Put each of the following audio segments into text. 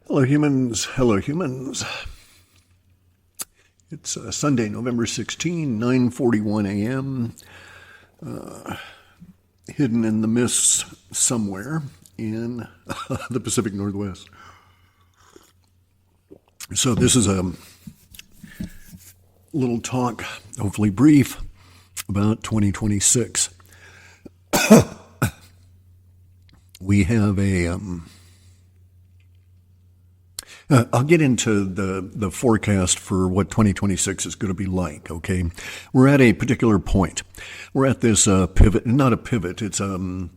Hello, humans. Hello, humans. It's Sunday, November 16, 9:41 a.m., hidden in the mists somewhere in the Pacific Northwest. So this is a little talk, hopefully brief, about 2026. We have I'll get into the forecast for what 2026 is going to be like, okay? We're at a particular point. We're at this pivot, not a pivot, it's a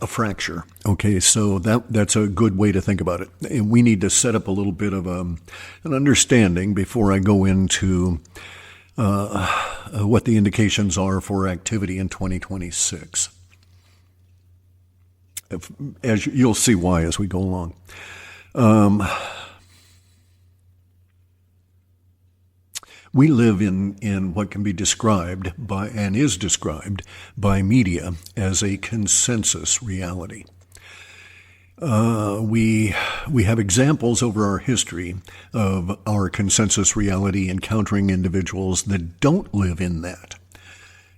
fracture, okay? So that's a good way to think about it. And we need to set up a little bit of an understanding before I go into what the indications are for activity in 2026. As you'll see why as we go along. We live in what can be described by, and is described by media as a consensus reality. We have examples over our history of our consensus reality encountering individuals that don't live in that.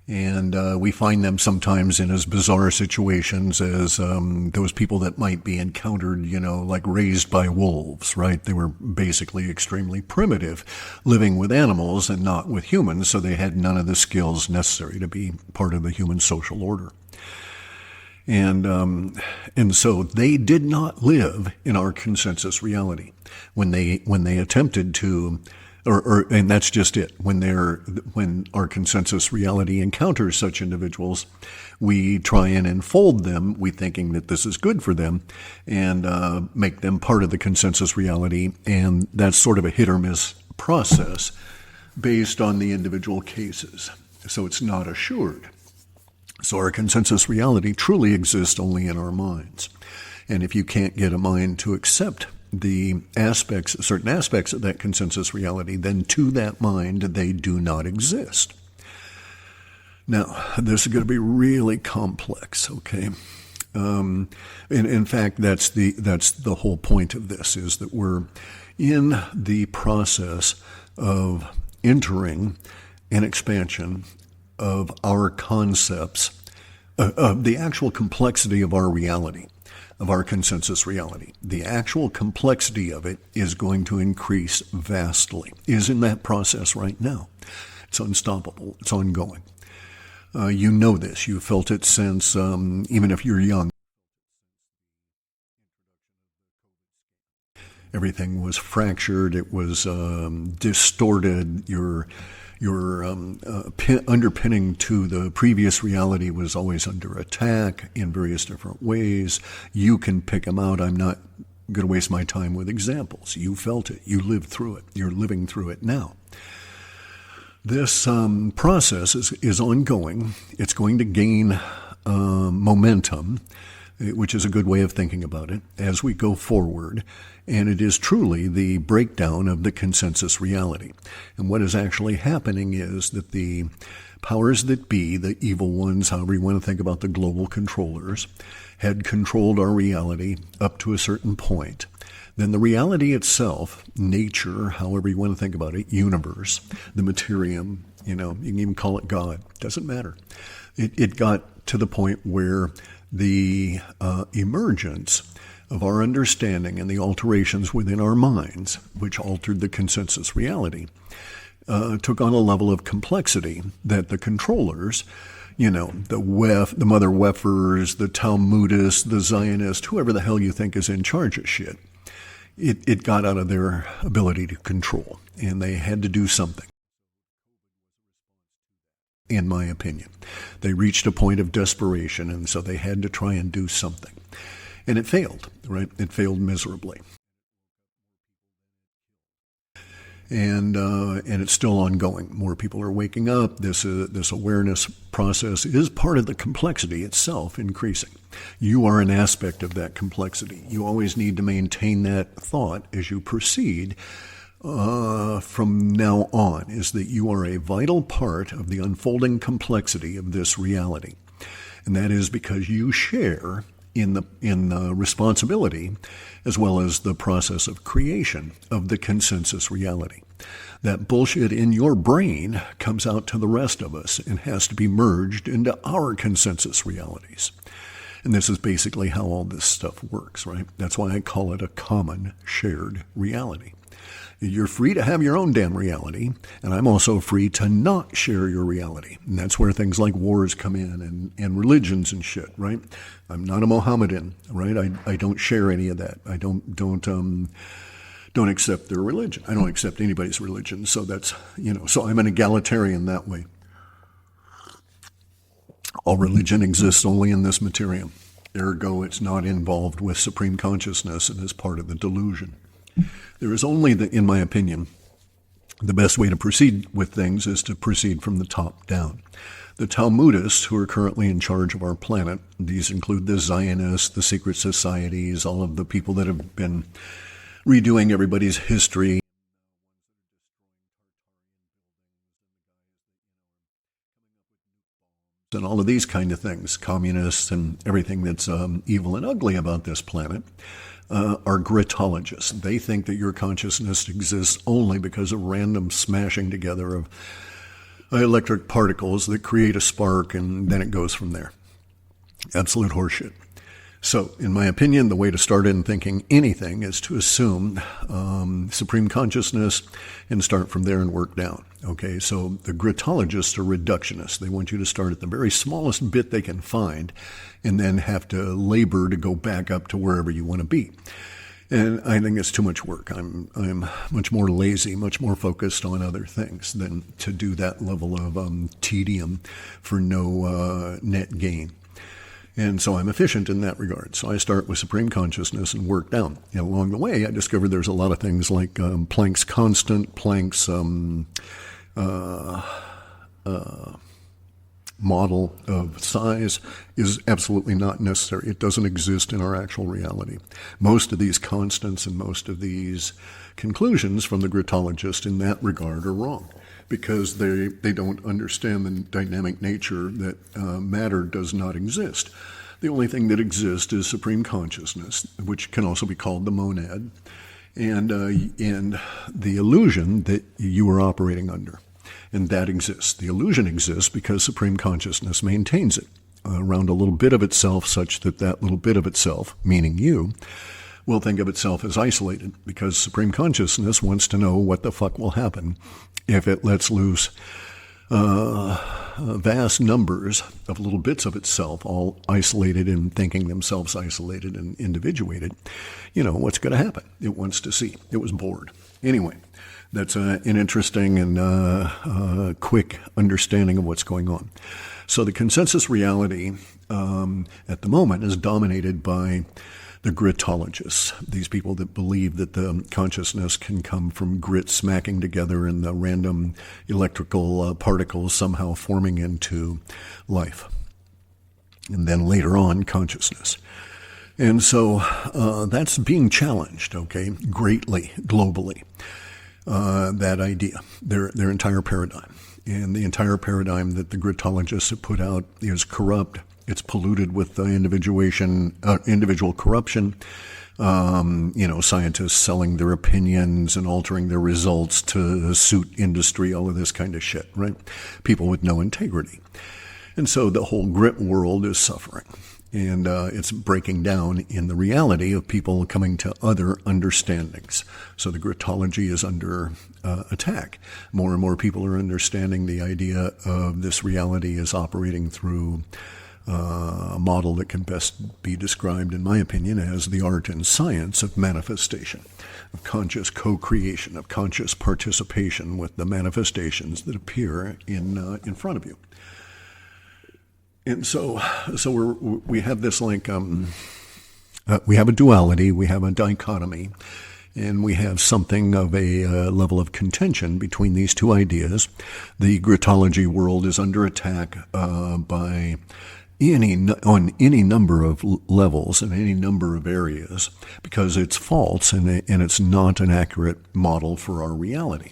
And we find them sometimes in as bizarre situations as those people that might be encountered, like raised by wolves, right? They were basically extremely primitive, living with animals and not with humans, so they had none of the skills necessary to be part of the human social order. And so they did not live in our consensus reality when they attempted to. And that's just it. When our consensus reality encounters such individuals, we try and enfold them, we thinking that this is good for them, and make them part of the consensus reality. And that's sort of a hit or miss process based on the individual cases. So it's not assured. So our consensus reality truly exists only in our minds. And if you can't get a mind to accept certain aspects of that consensus reality, then to that mind, they do not exist. Now, this is going to be really complex, okay? And in fact, that's the whole point of this, is that we're in the process of entering an expansion of our concepts, of the actual complexity of our reality, of our consensus reality. The actual complexity of it is going to increase vastly, is in that process right now. It's unstoppable. It's ongoing. You know this. You felt it since, even if you're young. Everything was fractured. It was distorted. Your underpinning to the previous reality was always under attack in various different ways. You can pick them out. I'm not going to waste my time with examples. You felt it. You lived through it. You're living through it now. This process is ongoing. It's going to gain momentum, which is a good way of thinking about it, as we go forward. And it is truly the breakdown of the consensus reality. And what is actually happening is that the powers that be, the evil ones, however you want to think about the global controllers, had controlled our reality up to a certain point. Then the reality itself, nature, however you want to think about it, universe, the materium, you can even call it God, doesn't matter. It got to the point where the emergence of our understanding and the alterations within our minds, which altered the consensus reality, took on a level of complexity that the controllers, the mother weffers, the Talmudists, the Zionists, whoever the hell you think is in charge of shit, it got out of their ability to control, and they had to do something. In my opinion, they reached a point of desperation, and so they had to try and do something. And it failed, right? It failed miserably. And it's still ongoing. More people are waking up. This awareness process is part of the complexity itself increasing. You are an aspect of that complexity. You always need to maintain that thought as you proceed from now on, is that you are a vital part of the unfolding complexity of this reality. And that is because you share in the responsibility as well as the process of creation of the consensus reality. That bullshit in your brain comes out to the rest of us and has to be merged into our consensus realities. And this is basically how all this stuff works, right? That's why I call it a common shared reality. You're free to have your own damn reality, and I'm also free to not share your reality. And that's where things like wars come in and religions and shit, right? I'm not a Mohammedan, right? I don't share any of that. I don't accept their religion. I don't accept anybody's religion. So that's, so I'm an egalitarian that way. All religion exists only in this material. Ergo, it's not involved with supreme consciousness and is part of the delusion. There is only, in my opinion, the best way to proceed with things is to proceed from the top down. The Talmudists, who are currently in charge of our planet, these include the Zionists, the secret societies, all of the people that have been redoing everybody's history, and all of these kind of things, communists and everything that's evil and ugly about this planet, are Gritologists. They think that your consciousness exists only because of random smashing together of electric particles that create a spark, and then it goes from there. Absolute horseshit. So, in my opinion, the way to start in thinking anything is to assume supreme consciousness and start from there and work down. Okay, so the Gritologists are reductionists. They want you to start at the very smallest bit they can find and then have to labor to go back up to wherever you want to be. And I think it's too much work. I'm much more lazy, much more focused on other things than to do that level of tedium for no net gain. And so I'm efficient in that regard. So I start with supreme consciousness and work down. And along the way, I discovered there's a lot of things like Planck's constant, Planck's model of size is absolutely not necessary. It doesn't exist in our actual reality. Most of these constants and most of these conclusions from the Gritologist in that regard are wrong, because they don't understand the dynamic nature that matter does not exist. The only thing that exists is supreme consciousness, which can also be called the monad, and the illusion that you are operating under. And that exists. The illusion exists because supreme consciousness maintains it around a little bit of itself, such that that little bit of itself, meaning you, will think of itself as isolated, because supreme consciousness wants to know what the fuck will happen if it lets loose vast numbers of little bits of itself, all isolated and thinking themselves isolated and individuated. What's going to happen? It wants to see. It was bored. Anyway, that's an interesting and quick understanding of what's going on. So the consensus reality at the moment is dominated by the Gritologists, these people that believe that the consciousness can come from grit smacking together and the random electrical particles somehow forming into life, and then later on consciousness. And so that's being challenged, okay, greatly, globally, that idea, their entire paradigm. And the entire paradigm that the Gritologists have put out is corrupt. It's polluted with individual corruption, scientists selling their opinions and altering their results to suit industry, all of this kind of shit, right? People with no integrity. And so the whole grit world is suffering. And it's breaking down in the reality of people coming to other understandings. So the Gritology is under attack. More and more people are understanding the idea of this reality is operating through a model that can best be described, in my opinion, as the art and science of manifestation, of conscious co-creation, of conscious participation with the manifestations that appear in front of you. And so we have this we have a duality, we have a dichotomy, and we have something of a level of contention between these two ideas. The Gritology world is under attack by on any number of levels in any number of areas, because it's false and it's not an accurate model for our reality.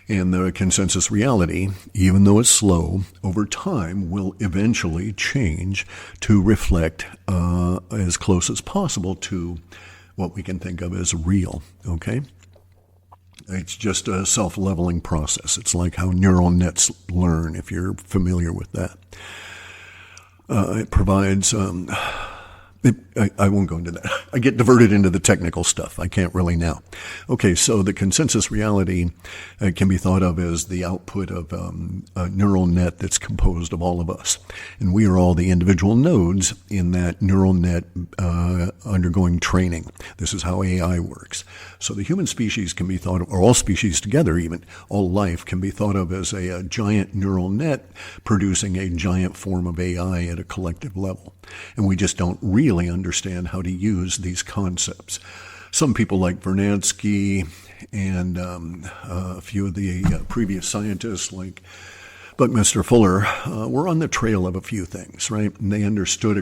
And the consensus reality, even though it's slow, over time will eventually change to reflect as close as possible to what we can think of as real, okay? It's just a self-leveling process. It's like how neural nets learn, if you're familiar with that. It provides... I won't go into that. I get diverted into the technical stuff. I can't really now. Okay, so the consensus reality can be thought of as the output of a neural net that's composed of all of us. And we are all the individual nodes in that neural net undergoing training. This is how AI works. So the human species can be thought of, or all species together even, all life can be thought of as a giant neural net producing a giant form of AI at a collective level. And we just don't really understand how to use these concepts. Some people like Vernadsky and a few of the previous scientists like Buckminster Fuller were on the trail of a few things, right? And they understood to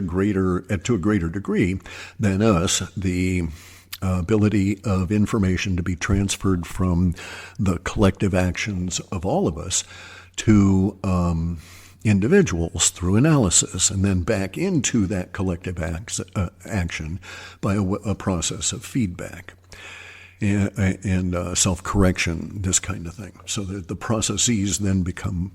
a greater degree than us the ability of information to be transferred from the collective actions of all of us to individuals through analysis, and then back into that collective action by a process of feedback and self-correction, this kind of thing. So that the processes then become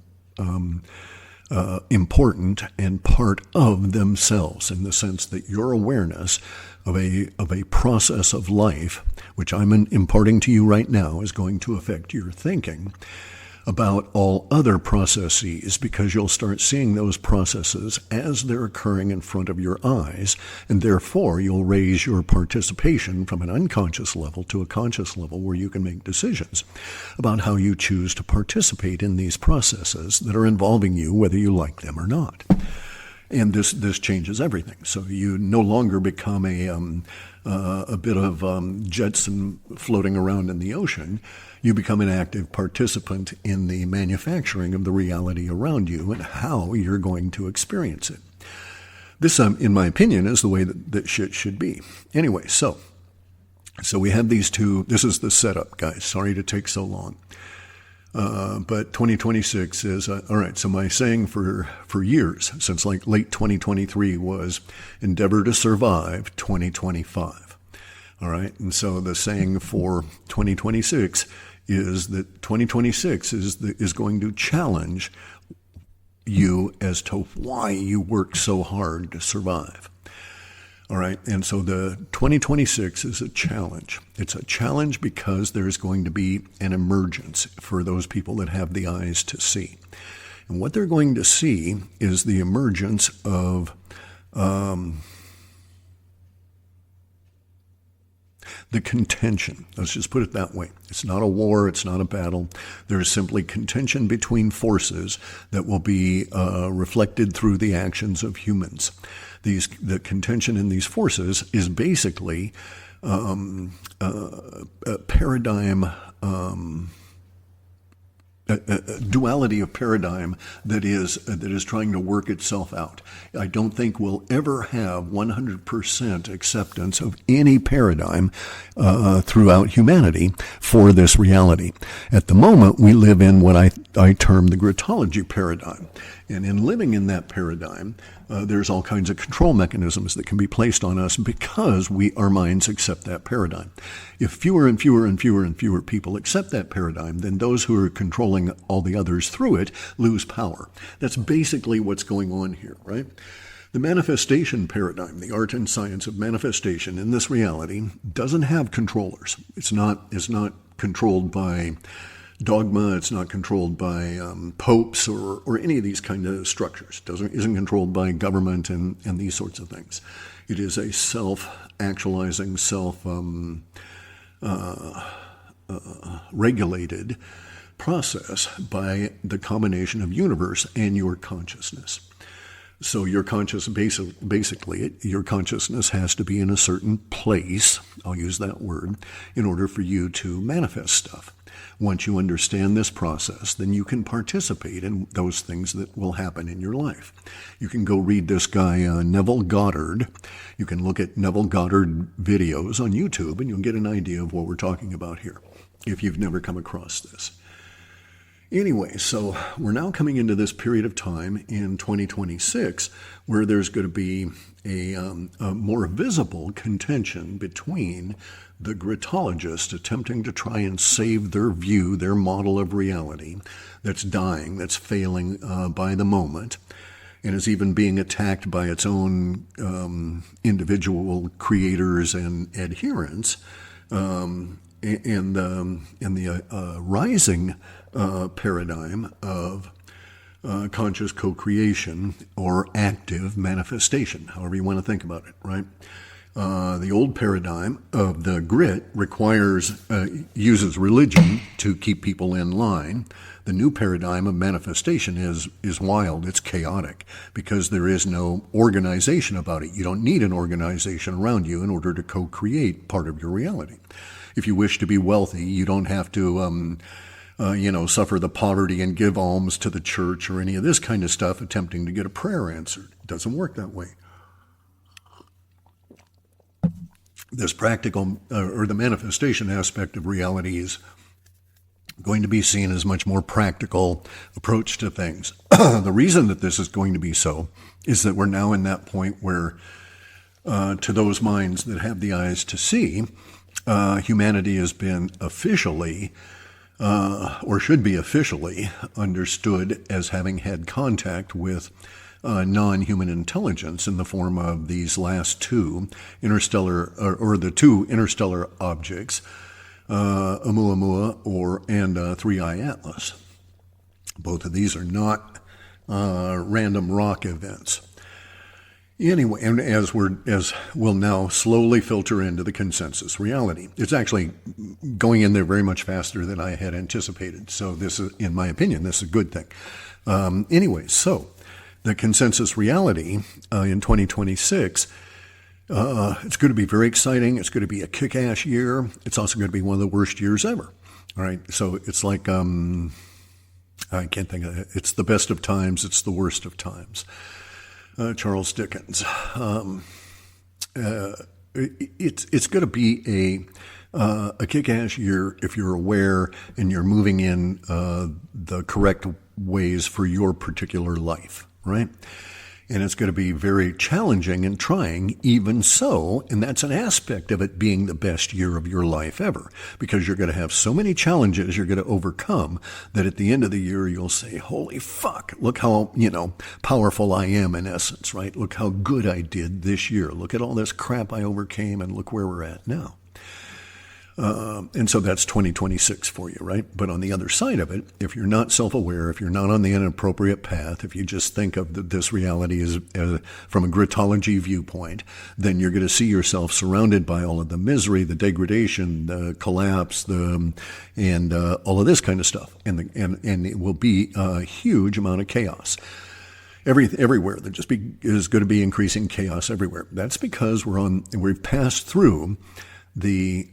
important and part of themselves, in the sense that your awareness of a process of life, which I'm imparting to you right now, is going to affect your thinking about all other processes, because you'll start seeing those processes as they're occurring in front of your eyes, and therefore you'll raise your participation from an unconscious level to a conscious level where you can make decisions about how you choose to participate in these processes that are involving you, whether you like them or not. And this changes everything. So you no longer become a bit of Jetson floating around in the ocean. You become an active participant in the manufacturing of the reality around you and how you're going to experience it. This, in my opinion, is the way that shit should be. Anyway, so we have these two. This is the setup, guys. Sorry to take so long. But 2026 is, all right, so my saying for years, since like late 2023, was endeavor to survive 2025. All right, and so the saying for 2026 is that 2026 is going to challenge you as to why you work so hard to survive. All right, and so the 2026 is a challenge. It's a challenge because there's going to be an emergence for those people that have the eyes to see. And what they're going to see is the emergence of the contention. Let's just put it that way. It's not a war. It's not a battle. There's simply contention between forces that will be reflected through the actions of humans. The contention in these forces is basically a paradigm, a duality of paradigm that is trying to work itself out. I don't think we'll ever have 100% acceptance of any paradigm throughout humanity for this reality. At the moment, we live in what I term the Gritology paradigm. And in living in that paradigm, there's all kinds of control mechanisms that can be placed on us because our minds accept that paradigm. If fewer and fewer and fewer and fewer people accept that paradigm, then those who are controlling all the others through it lose power. That's basically what's going on here, right? The manifestation paradigm, the art and science of manifestation in this reality, doesn't have controllers. It's not controlled by dogma. It's not controlled by popes or any of these kind of structures. Isn't controlled by government and these sorts of things. It is a self-actualizing, regulated process by the combination of universe and your consciousness. So your basically, your consciousness has to be in a certain place, I'll use that word, in order for you to manifest stuff. Once you understand this process, then you can participate in those things that will happen in your life. You can go read this guy, Neville Goddard. You can look at Neville Goddard videos on YouTube, and you'll get an idea of what we're talking about here, if you've never come across this. Anyway, so we're now coming into this period of time in 2026 where there's going to be a more visible contention between the Gritologists attempting to try and save their view, their model of reality that's dying, that's failing by the moment, and is even being attacked by its own individual creators and adherents, in the rising paradigm of conscious co-creation or active manifestation, however you want to think about it, right? The old paradigm of the grit uses religion to keep people in line. The new paradigm of manifestation is wild. It's chaotic because there is no organization about it. You don't need an organization around you in order to co-create part of your reality. If you wish to be wealthy, you don't have to suffer the poverty and give alms to the church or any of this kind of stuff attempting to get a prayer answered. It doesn't work that way. This practical, or the manifestation aspect of reality is going to be seen as much more practical approach to things. The reason that this is going to be so is that we're now in that point where, to those minds that have the eyes to see, humanity has been officially, or should be officially, understood as having had contact with non-human intelligence in the form of these last two interstellar, or the two interstellar objects, Oumuamua and Three-Eye Atlas. Both of these are not random rock events. Anyway, and as we'll now slowly filter into the consensus reality. It's actually going in there very much faster than I had anticipated. So this is, in my opinion, this is a good thing. Anyway, so the consensus reality in 2026, it's going to be very exciting. It's going to be a kick-ass year. It's also going to be one of the worst years ever. All right, so it's like, I can't think of it. It's the best of times. It's the worst of times. Charles Dickens. It's going to be a kick-ass year if you're aware and you're moving in the correct ways for your particular life, right? And it's going to be very challenging and trying, even so, and that's an aspect of it being the best year of your life ever, because you're going to have so many challenges you're going to overcome that at the end of the year you'll say, holy fuck, look how, powerful I am in essence, right? Look how good I did this year. Look at all this crap I overcame and look where we're at now. And so that's 2026 for you, right? But on the other side of it, if you're not self-aware, if you're not on the inappropriate path, if you just think of this reality as from a Gritology viewpoint, then you're going to see yourself surrounded by all of the misery, the degradation, the collapse, and all of this kind of stuff. And it will be a huge amount of chaos. Everywhere. There just is going to be increasing chaos everywhere. That's because we've passed through we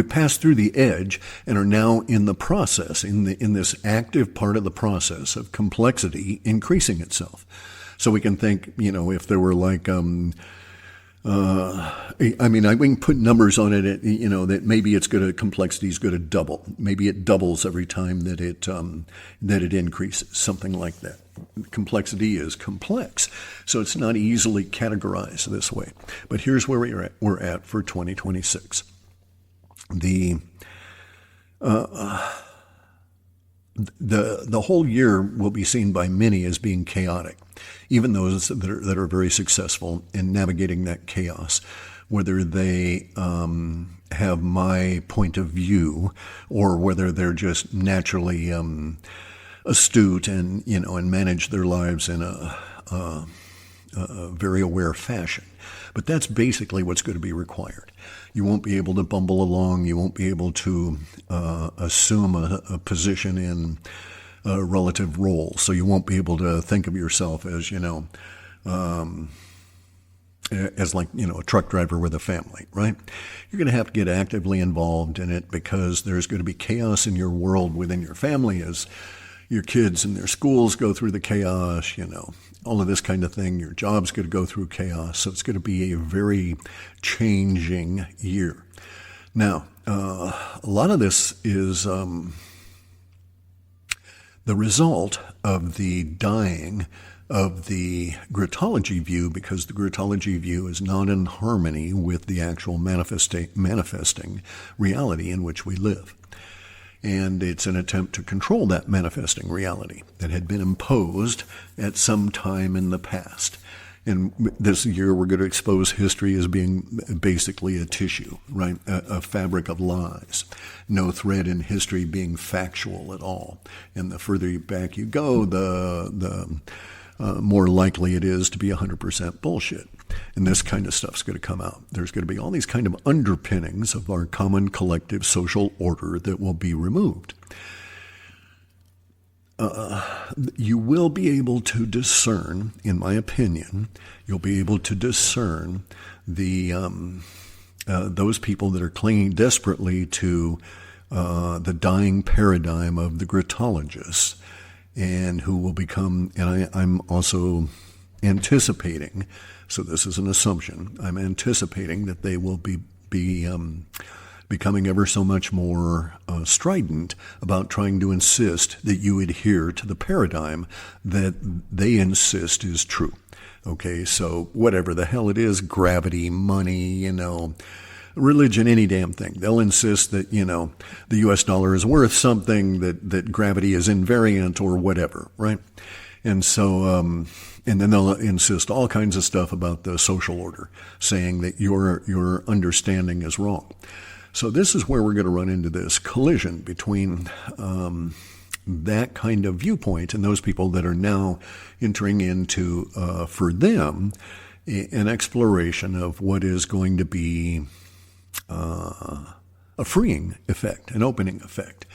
passed through the edge and are now in the process, in this active part of the process of complexity increasing itself. So we can think, if there were like, we can put numbers on it, that maybe complexity is going to double. Maybe it doubles every time that it increases, something like that. Complexity is complex, so it's not easily categorized this way. But here's where we're at for 2026. The whole year will be seen by many as being chaotic, even those that are very successful in navigating that chaos, whether they have my point of view or whether they're just naturally astute and manage their lives in a very aware fashion. But that's basically what's going to be required. You won't be able to bumble along. You won't be able to assume a position in a relative role. So you won't be able to think of yourself as, a truck driver with a family, right? You're going to have to get actively involved in it because there's going to be chaos in your world within your family as your kids and their schools go through the chaos, all of this kind of thing. Your job's going to go through chaos. So it's going to be a very changing year. Now, a lot of this is the result of the dying of the Gritology view, because the Gritology view is not in harmony with the actual manifesting reality in which we live. And it's an attempt to control that manifesting reality that had been imposed at some time in the past. And this year we're going to expose history as being basically a tissue, right? A fabric of lies. No thread in history being factual at all. And the further back you go, the more likely it is to be 100% bullshit. And this kind of stuff's going to come out. There's going to be all these kind of underpinnings of our common collective social order that will be removed. You will be able to discern, in my opinion, you'll be able to discern the those people that are clinging desperately to the dying paradigm of the Gritologists, and who will become, and I'm also anticipating, so this is an assumption, I'm anticipating that they will be becoming ever so much more strident about trying to insist that you adhere to the paradigm that they insist is true. Okay, so whatever the hell it is, gravity, money, religion, any damn thing. They'll insist that, the US dollar is worth something, that gravity is invariant or whatever, right? And so, and then they'll insist all kinds of stuff about the social order, saying that your understanding is wrong. So this is where we're going to run into this collision between that kind of viewpoint and those people that are now entering into, for them, an exploration of what is going to be a freeing effect, an opening effect.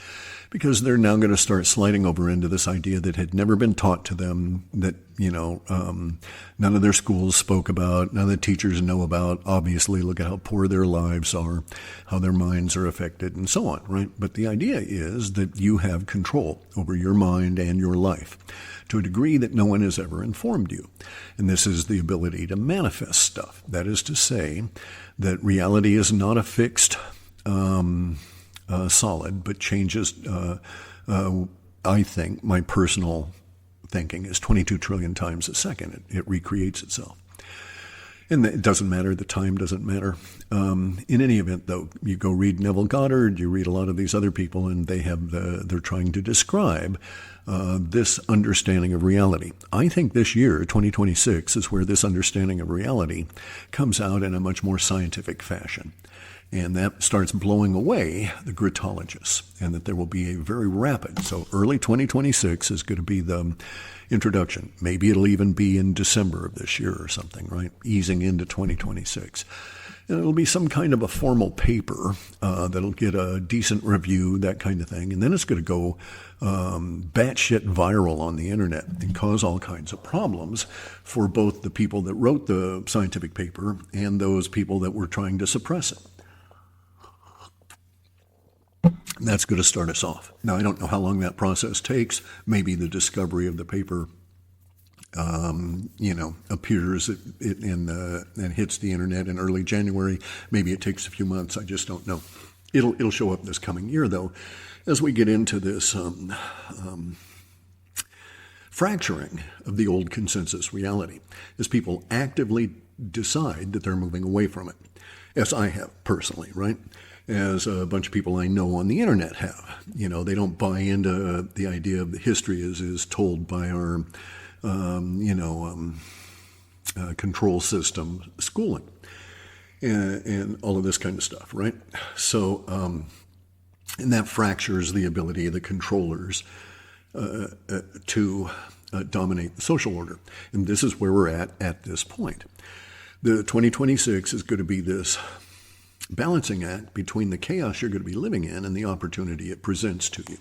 Because they're now going to start sliding over into this idea that had never been taught to them, that, none of their schools spoke about, none of the teachers know about. Obviously, look at how poor their lives are, how their minds are affected, and so on, right? But the idea is that you have control over your mind and your life to a degree that no one has ever informed you. And this is the ability to manifest stuff. That is to say that reality is not a fixed solid, but changes. I think my personal thinking is 22 trillion times a second. It recreates itself. And it doesn't matter. The time doesn't matter. In any event, though, you go read Neville Goddard, you read a lot of these other people, and they're trying to describe this understanding of reality. I think this year, 2026, is where this understanding of reality comes out in a much more scientific fashion. And that starts blowing away the Gritologists, and that there will be a very rapid, so early 2026 is going to be the introduction. Maybe it'll even be in December of this year or something, right? Easing into 2026. And it'll be some kind of a formal paper that'll get a decent review, that kind of thing. And then it's going to go batshit viral on the internet and cause all kinds of problems for both the people that wrote the scientific paper and those people that were trying to suppress it. That's going to start us off. Now, I don't know how long that process takes. Maybe the discovery of the paper, appears and hits the internet in early January. Maybe it takes a few months. I just don't know. It'll show up this coming year, though, as we get into this fracturing of the old consensus reality, as people actively decide that they're moving away from it, as I have personally, right? As a bunch of people I know on the internet have. They don't buy into the idea of the history as is told by our, control system schooling and all of this kind of stuff, right? So, and that fractures the ability of the controllers to dominate the social order. And this is where we're at this point. The 2026 is going to be this balancing act between the chaos you're going to be living in and the opportunity it presents to you.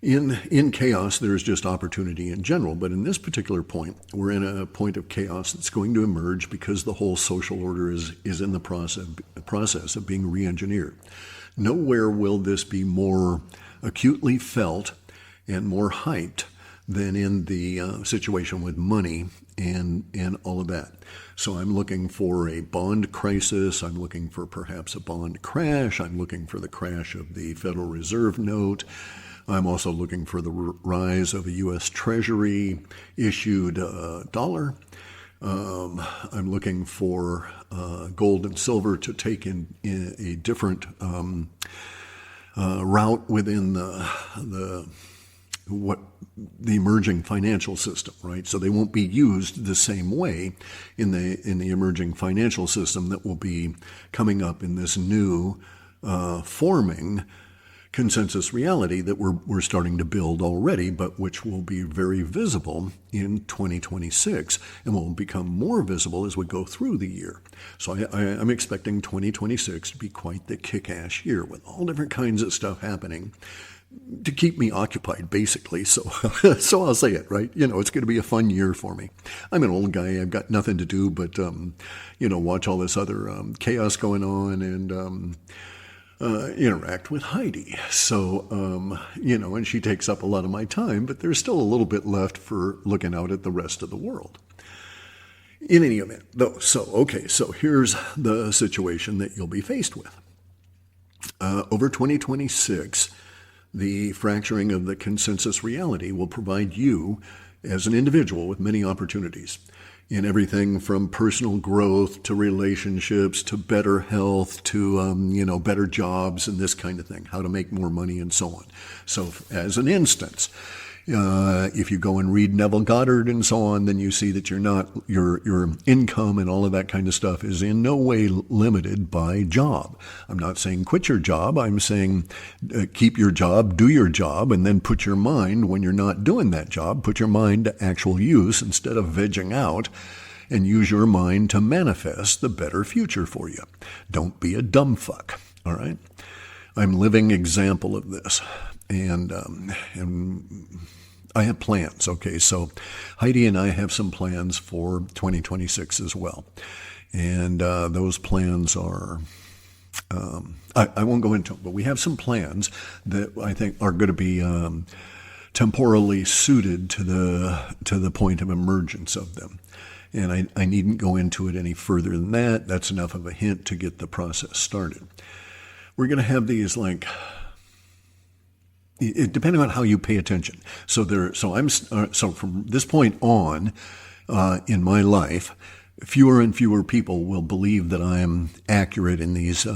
In chaos, there's just opportunity in general, but in this particular point, we're in a point of chaos that's going to emerge because the whole social order is in the process of being re-engineered. Nowhere will this be more acutely felt and more hyped than in the situation with money and all of that. So I'm looking for a bond crisis. I'm looking for perhaps a bond crash. I'm looking for the crash of the Federal Reserve note. I'm also looking for the rise of a U.S. Treasury issued dollar. I'm looking for gold and silver to take in a different route within the emerging financial system, right? So they won't be used the same way in the emerging financial system that will be coming up in this new forming consensus reality that we're starting to build already, but which will be very visible in 2026 and will become more visible as we go through the year. So I'm expecting 2026 to be quite the kick-ass year with all different kinds of stuff happening to keep me occupied, basically. So I'll say it, right? It's going to be a fun year for me. I'm an old guy. I've got nothing to do but, watch all this other chaos going on and interact with Heidi. So, and she takes up a lot of my time, but there's still a little bit left for looking out at the rest of the world. In any event, though, so here's the situation that you'll be faced with. Over 2026, the fracturing of the consensus reality will provide you as an individual with many opportunities in everything from personal growth to relationships to better health to, better jobs and this kind of thing, how to make more money and so on. So as an instance, if you go and read Neville Goddard and so on, then you see that your income and all of that kind of stuff is in no way limited by job. I'm not saying quit your job. I'm saying keep your job, do your job, and then put your mind, when you're not doing that job, put your mind to actual use instead of vegging out, and use your mind to manifest the better future for you. Don't be a dumb fuck, all right? I'm a living example of this. And I have plans. Okay, so Heidi and I have some plans for 2026 as well. And those plans are, I won't go into them, but we have some plans that I think are going to be temporally suited to the point of emergence of them. And I needn't go into it any further than that. That's enough of a hint to get the process started. We're going to have these depending on how you pay attention. So from this point on in my life, fewer and fewer people will believe that I am accurate in these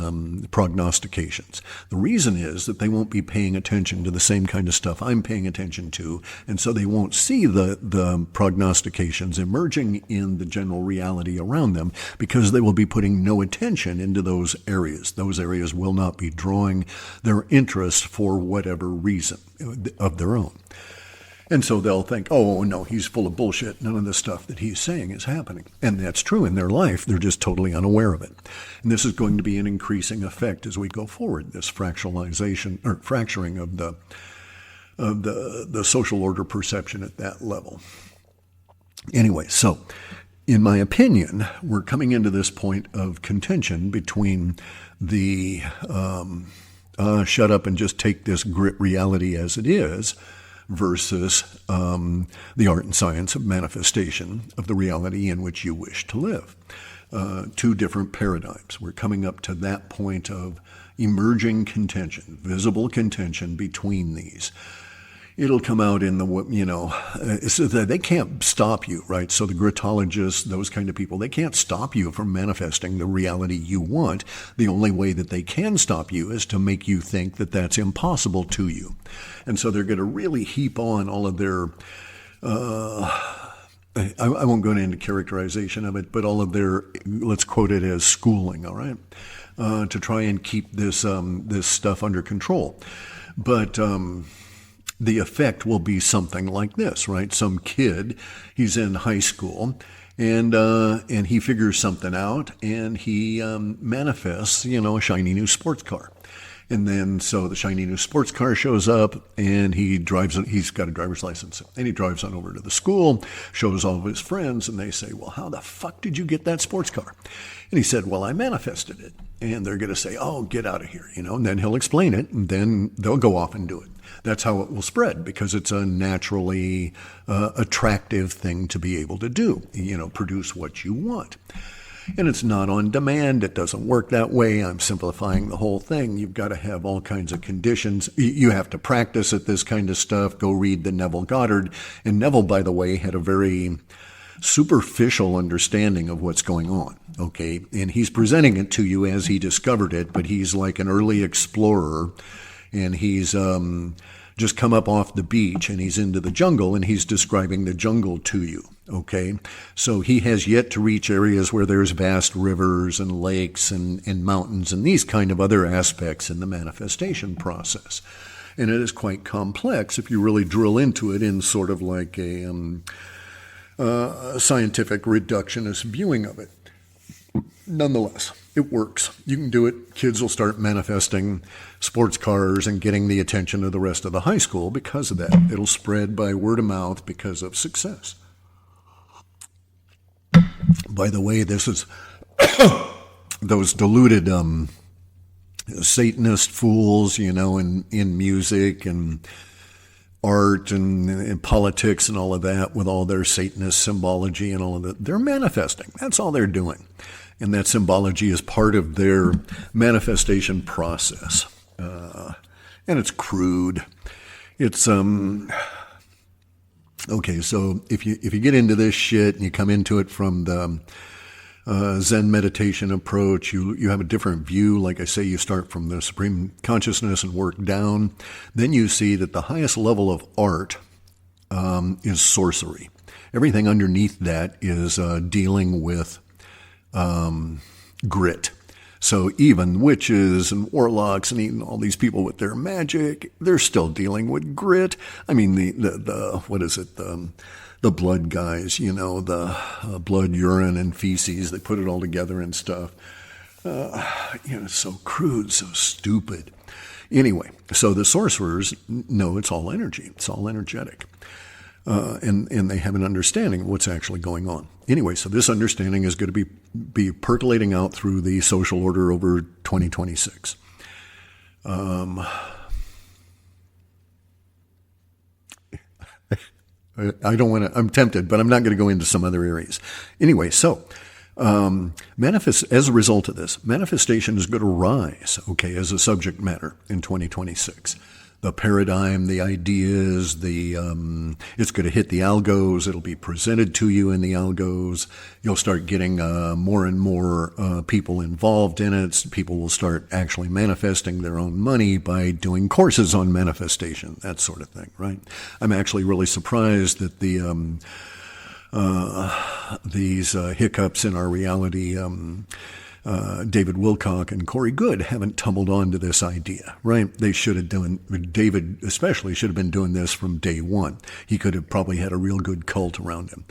prognostications. The reason is that they won't be paying attention to the same kind of stuff I'm paying attention to, and so they won't see the prognostications emerging in the general reality around them because they will be putting no attention into those areas. Those areas will not be drawing their interest for whatever reason of their own. And so they'll think, oh, no, he's full of bullshit. None of the stuff that he's saying is happening. And that's true in their life. They're just totally unaware of it. And this is going to be an increasing effect as we go forward, this fracturing of the social order perception at that level. Anyway, so in my opinion, we're coming into this point of contention between the shut up and just take this grit reality as it is, versus the art and science of manifestation of the reality in which you wish to live. Two different paradigms. We're coming up to that point of emerging contention, visible contention between these. It'll come out in so that they can't stop you, right? So the Gritologists, those kind of people, they can't stop you from manifesting the reality you want. The only way that they can stop you is to make you think that that's impossible to you. And so they're going to really heap on all of their, I won't go into characterization of it, but all of their, let's quote it as schooling, all right, to try and keep this stuff under control. But the effect will be something like this, right? Some kid, he's in high school, and he figures something out, and he manifests, a shiny new sports car. And then so the shiny new sports car shows up, and he's got a driver's license. And he drives on over to the school, shows all of his friends, and they say, well, how the fuck did you get that sports car? And he said, well, I manifested it. And they're going to say, oh, get out of here, and then he'll explain it, and then they'll go off and do it. That's how it will spread, because it's a naturally attractive thing to be able to do, produce what you want. And it's not on demand. It doesn't work that way. I'm simplifying the whole thing. You've got to have all kinds of conditions. You have to practice at this kind of stuff. Go read the Neville Goddard. And Neville, by the way, had a very superficial understanding of what's going on, okay? And he's presenting it to you as he discovered it, but he's like an early explorer, and he's just come up off the beach, and he's into the jungle, and he's describing the jungle to you, okay? So he has yet to reach areas where there's vast rivers and lakes and mountains and these kind of other aspects in the manifestation process. And it is quite complex if you really drill into it in sort of like a scientific reductionist viewing of it. Nonetheless, it works. You can do it. Kids will start manifesting sports cars and getting the attention of the rest of the high school because of that. It'll spread by word of mouth because of success. By the way, this is those deluded Satanist fools, in music and art and politics and all of that, with all their Satanist symbology and all of that. They're manifesting. That's all they're doing. And that symbology is part of their manifestation process. And it's crude. It's, okay, so if you get into this shit and you come into it from the Zen meditation approach, you have a different view. Like I say, you start from the supreme consciousness and work down. Then you see that the highest level of art is sorcery. Everything underneath that is dealing with grit. So even witches and warlocks and even all these people with their magic, they're still dealing with grit. I mean, the what is it? The blood guys, the blood, urine, and feces. They put it all together and stuff. It's so crude, so stupid. Anyway, so the sorcerers know it's all energy. It's all energetic. And they have an understanding of what's actually going on. Anyway, so this understanding is going to be percolating out through the social order over 2026. I don't want to, I'm tempted, but I'm not going to go into some other areas. Anyway, so as a result of this, manifestation is going to rise, okay, as a subject matter in 2026. The paradigm, the ideas, it's going to hit the algos. It'll be presented to you in the algos. You'll start getting more and more people involved in it. People will start actually manifesting their own money by doing courses on manifestation, that sort of thing, right? I'm actually really surprised that these hiccups in our reality, David Wilcock and Corey Good haven't tumbled onto this idea, right? They should have David especially should have been doing this from day one. He could have probably had a real good cult around him.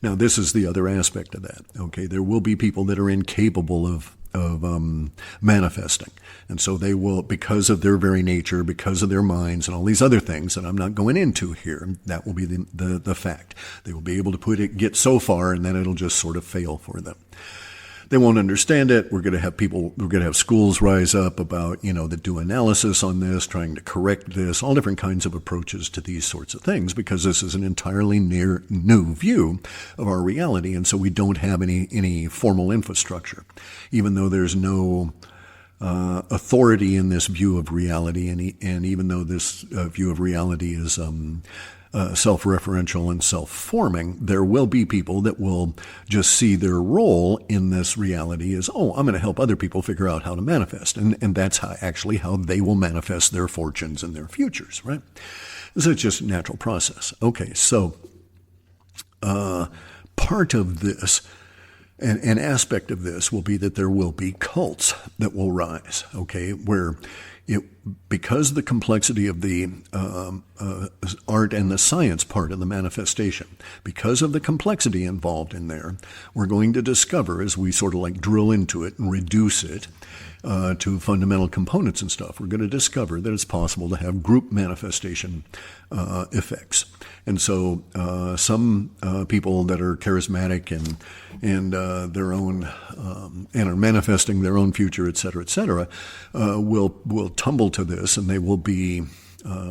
Now, this is the other aspect of that, okay? There will be people that are incapable of manifesting. And so they will, because of their very nature, because of their minds and all these other things that I'm not going into here, that will be the fact. They will be able to get so far, and then it'll just sort of fail for them. They won't understand it. We're going to have schools rise up about, that do analysis on this, trying to correct this, all different kinds of approaches to these sorts of things, because this is an entirely new view of our reality. And so we don't have any formal infrastructure, even though there's no authority in this view of reality. And even though this view of reality is self-referential and self-forming, there will be people that will just see their role in this reality as, I'm going to help other people figure out how to manifest. And that's how they will manifest their fortunes and their futures, right? So it's just a natural process. Okay, so part of this, an aspect of this will be that there will be cults that will rise, okay, where because the complexity of the art and the science part of the manifestation, because of the complexity involved in there, we're going to discover, as we sort of like drill into it and reduce it to fundamental components and stuff, we're going to discover that it's possible to have group manifestation effects. And so some people that are charismatic and their own and are manifesting their own future, et cetera, will tumble to this, and they will be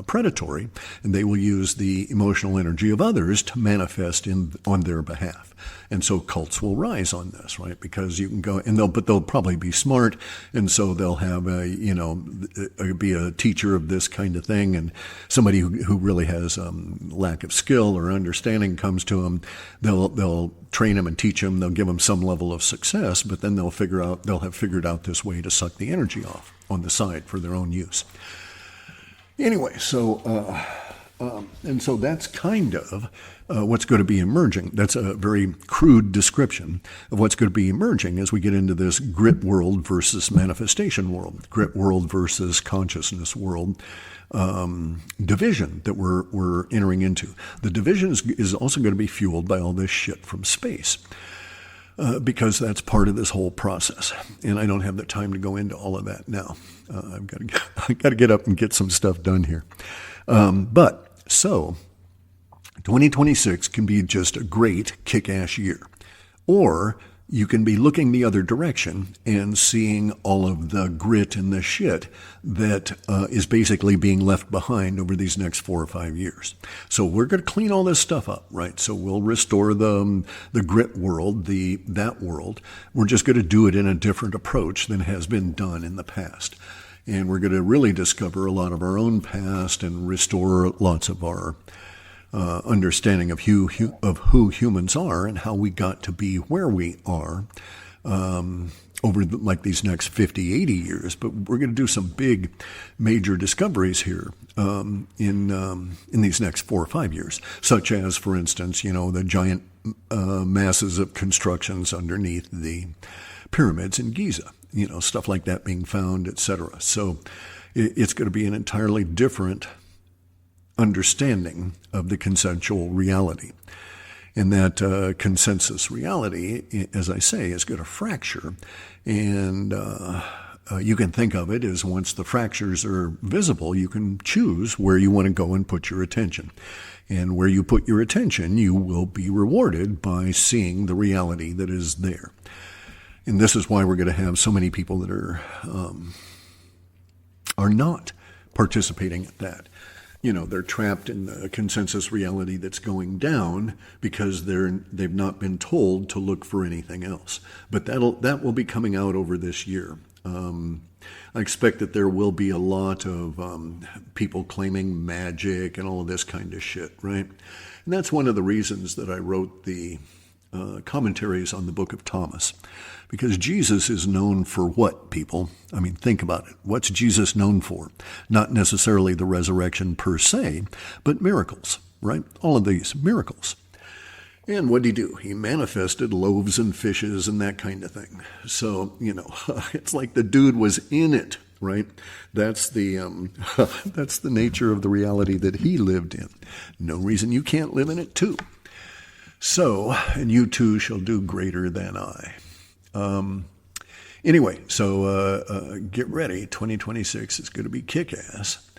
predatory, and they will use the emotional energy of others to manifest on their behalf. And so cults will rise on this, right? Because you can go, but they'll probably be smart, and so they'll have be a teacher of this kind of thing, and somebody who really has lack of skill or understanding comes to them. They'll train them and teach them. They'll give them some level of success, but then they'll have figured out this way to suck the energy off on the side for their own use. Anyway, so that's kind of what's going to be emerging. That's a very crude description of what's going to be emerging as we get into this grit world versus manifestation world, grit world versus consciousness world division that we're entering into. The division is also going to be fueled by all this shit from space. Because that's part of this whole process. And I don't have the time to go into all of that now. I've got to get up and get some stuff done here. So 2026 can be just a great kick-ass year. Or you can be looking the other direction and seeing all of the grit and the shit that is basically being left behind over these next 4 or 5 years. So we're going to clean all this stuff up, right? So we'll restore the grit world, that world. We're just going to do it in a different approach than has been done in the past. And we're going to really discover a lot of our own past and restore lots of our understanding of who humans are and how we got to be where we are over these next 50, 80 years. But we're going to do some big, major discoveries here in these next 4 or 5 years, such as, for instance, the giant masses of constructions underneath the pyramids in Giza, stuff like that being found, etc. So it's going to be an entirely different understanding of the consensual reality. And that consensus reality, as I say, is going to fracture. And you can think of it as once the fractures are visible, you can choose where you want to go and put your attention. And where you put your attention, you will be rewarded by seeing the reality that is there. And this is why we're going to have so many people that are not participating at that. They're trapped in the consensus reality that's going down because they've not been told to look for anything else. But that will be coming out over this year. I expect that there will be a lot of people claiming magic and all of this kind of shit, right? And that's one of the reasons that I wrote the commentaries on the Book of Thomas. Because Jesus is known for what, people? I mean, think about it. What's Jesus known for? Not necessarily the resurrection per se, but miracles, right? All of these miracles. And what did he do? He manifested loaves and fishes and that kind of thing. So, it's like the dude was in it, right? That's the nature of the reality that he lived in. No reason you can't live in it too. So, and you too shall do greater than I. Anyway, so get ready. 2026 is going to be kick-ass.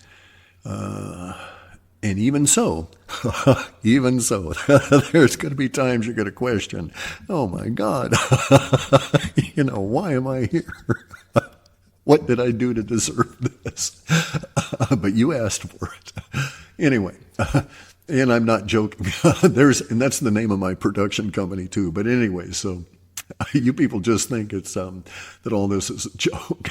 And even so, there's going to be times you're going to question, oh my God, why am I here? What did I do to deserve this? But you asked for it. Anyway, and I'm not joking. And that's the name of my production company too. But anyway, so you people just think it's that all this is a joke.